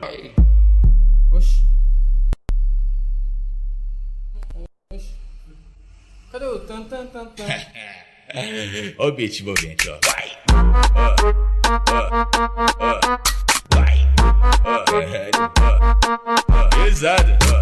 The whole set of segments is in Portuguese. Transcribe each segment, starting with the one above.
Ai. Oxi. Oxi. Cadê o tan tan tan tan? Ó o beat envolvente, ó. Vai. Vai. Pesado. Vai.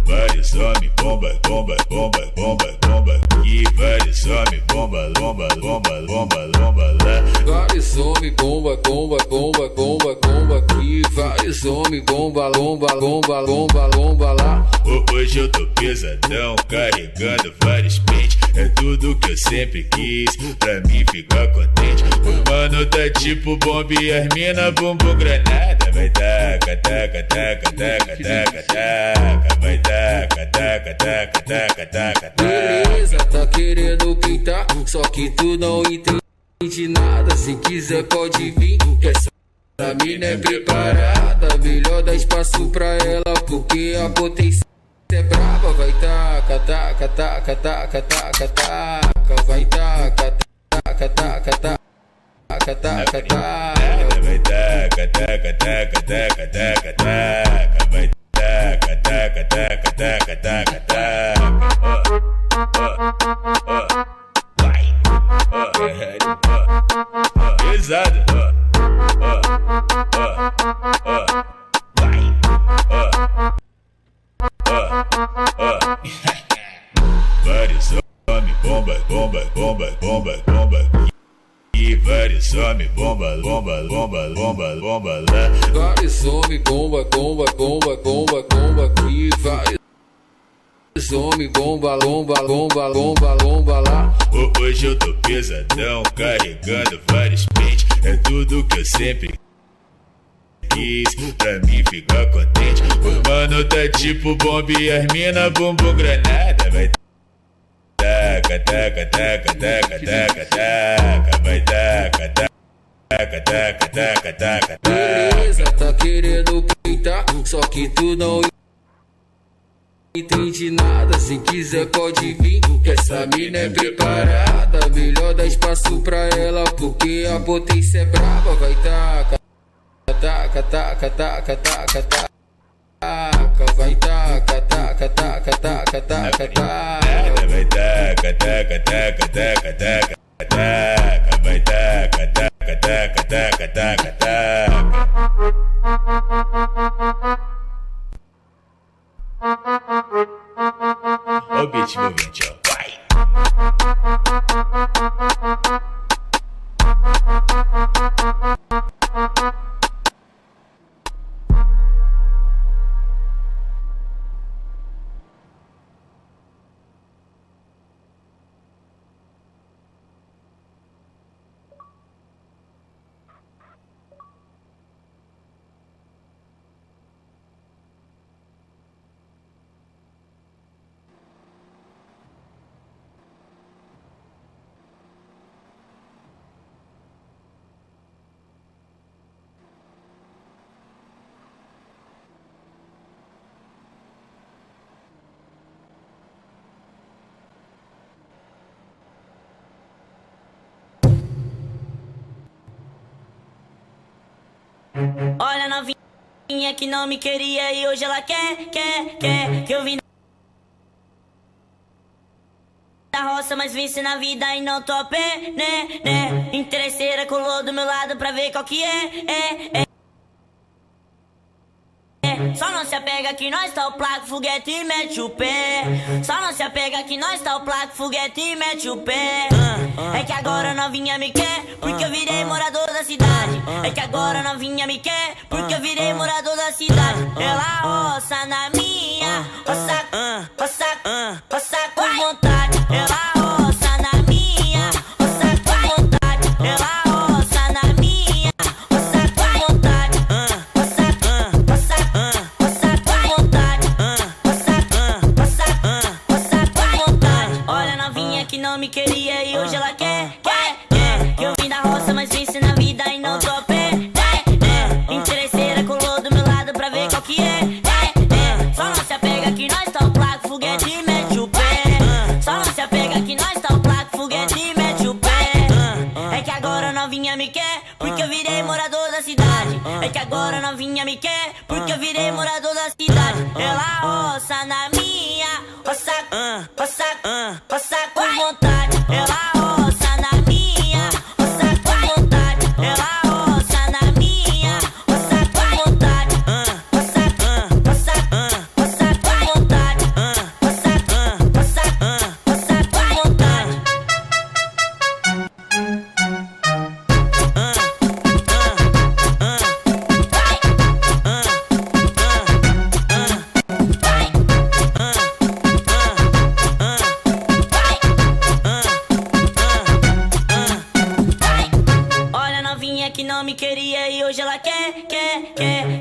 Vários homens, bomba, bomba, bomba, bomba, bomba. E vários homens, bomba, lomba, lomba, lomba, lomba lá. Vários homens, bomba, bomba, bomba, bomba, bomba aqui. Vários homens, bomba, lomba, lomba, lomba, lomba lá. Hoje eu tô pesadão, carregando vários pentes. É tudo que eu sempre quis, pra mim ficar contente. O mano tá tipo bomba e as mina bumbum granada. Vai taca, taca, taca, taca, taca, taca. Vai taca, taca, taca, taca, taca, taca. Beleza, tá querendo pintar, só que tu não entende nada. Se quiser pode vir, que essa mina é preparada. Melhor dar espaço pra ela, porque a potência é braba. Vai taca, taca, taca, taca, taca, taca. Vai taca, taca, taca, taca, taca, taca, taca. Vai taca, taca, taca, taca, taca, taca. Vai taca, taca, taca, taca, taca, taca. Vai. Pesado. Vai. Vários homens, bomba, bomba, bomba, bomba, bomba. E vários homens, bomba, bomba, bomba, bomba, bomba lá. Vários homens, bomba, bomba, bomba, bomba, bomba aqui. Vários homens, bomba, lomba, lomba, lomba, lomba lá. Hoje eu tô pesadão, carregando vários pentes. É tudo que eu sempre quis, pra mim ficar contente. O mano tá tipo bomba e as mina bumbum granada. Vai taca, taca, taca, taca, taca, taca. Vai taca, taca, taca, taca, taca, taca. Beleza, tá querendo pintar, só que tu não entende nada. Se quiser pode vir, que essa mina é preparada. Melhor dar espaço pra ela, porque a potência é braba. Vai taca, taca, taca, taca, taca, taca. Vai taca, taca, taca, taca, taca, taca. Vai taca, taca, taca, taca, taca, taca. Vai taca, taca, taca, taca, taca, taca. Ó o beat envolvente, ó. Vai. Olha a novinha que não me queria e hoje ela quer que eu vim da roça, mas venci na vida e não tô a pé, né? Interesseira colou do meu lado pra ver qual que é. Só não se apega que nós tá o placo, foguete e mete o pé. Só não se apega que nós tá o placo, foguete e mete o pé. É que agora a novinha me quer, porque eu virei morador da cidade. É que agora a novinha me quer, porque eu virei morador da cidade. Ela roça na minha, roça com vontade. Ela roça na minha, roça com vontade. Ela roça na minha, roça com vontade. Roça com vontade. Roça com vontade. Olha a novinha que não me queria e hoje ela quer que eu vim da roça, mas venci na vida e não tô a pé. Interesseira colou do meu lado pra ver qual que é. Só não se apega que nós tá o placo, foguete e mete o pé. Só não se apega que nós tá o placo, foguete me quer, porque eu virei morador da cidade. É que agora novinha me quer, porque eu virei morador da cidade. Ela roça na minha, roça com vontade. Ela roça na minha, roça com vontade. Ela roça na minha, roça com vontade. Roça com vontade. Roça com vontade. Olha a novinha que não me queria e hoje ela quer.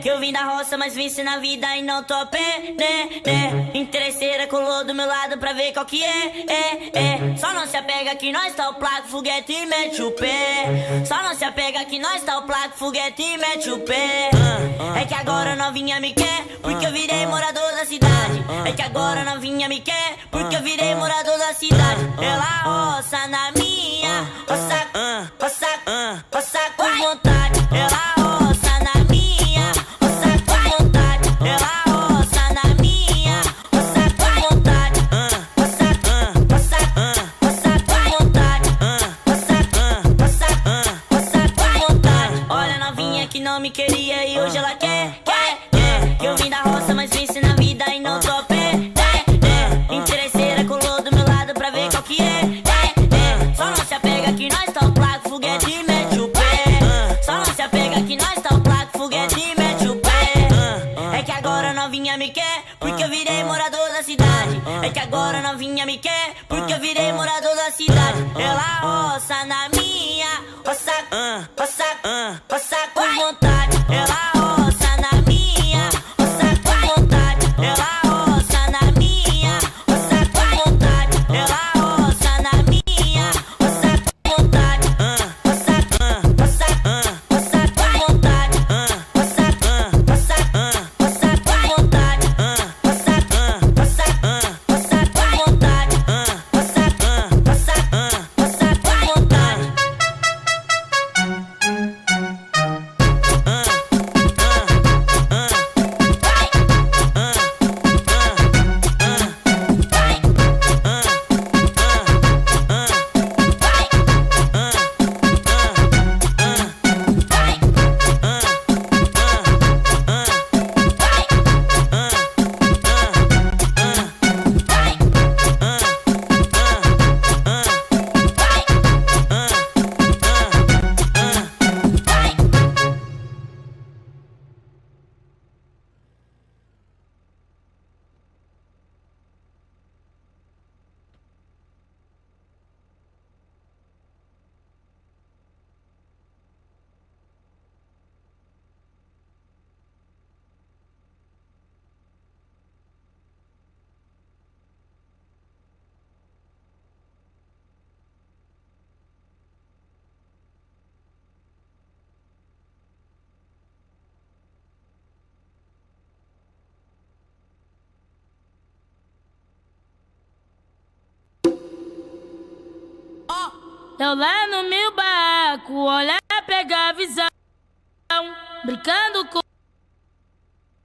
Que eu vim da roça, mas venci na vida e não tô a pé, né. Interesseira colou do meu lado pra ver qual que é. Só não se apega que nós tá o placo, foguete e mete o pé. Só não se apega que nós tá o placo, foguete e mete o pé. É que agora novinha me quer, porque eu virei morador da cidade. É que agora novinha me quer, porque eu virei morador da cidade. Ela roça na minha, roça com vontade. Ela roça na minha, roça com vontade. Ela roça na minha, roça com vontade. Roça com vontade. Roça com vontade. Olha a novinha que não me queria e hoje ela quer. Que eu vim da roça, mas venci na vida e não tô a pé, né. Interesseira colou do meu lado pra ver qual que é. Só não se apega que nós tá o placo, foguete e mete o pé. Só não se apega que nós tá o placo, foguete e mete o pé. É que agora novinha me quer, porque eu virei morador da cidade. É que agora novinha me quer, porque eu virei morador da cidade. Ela roça na minha, roça com vontade. Ela roça na minha, roça com vontade. Ela roça na minha, roça com vontade. Ela roça na minha, roça com vontade. Roça com vontade. Roça com vontade. Roça com vontade. Eu lá no meu barraco, olhar, pegar a visão, brincando com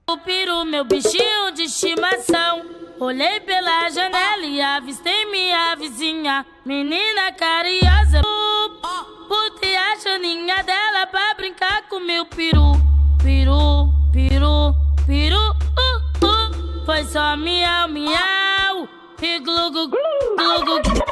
o peru, meu bichinho de estimação. Olhei pela janela e avistei minha vizinha, menina carinhosa, botei a chaninha dela pra brincar com meu peru. Peru, peru, peru, foi só miau, miau, e glu, glu, glu, glu, glu.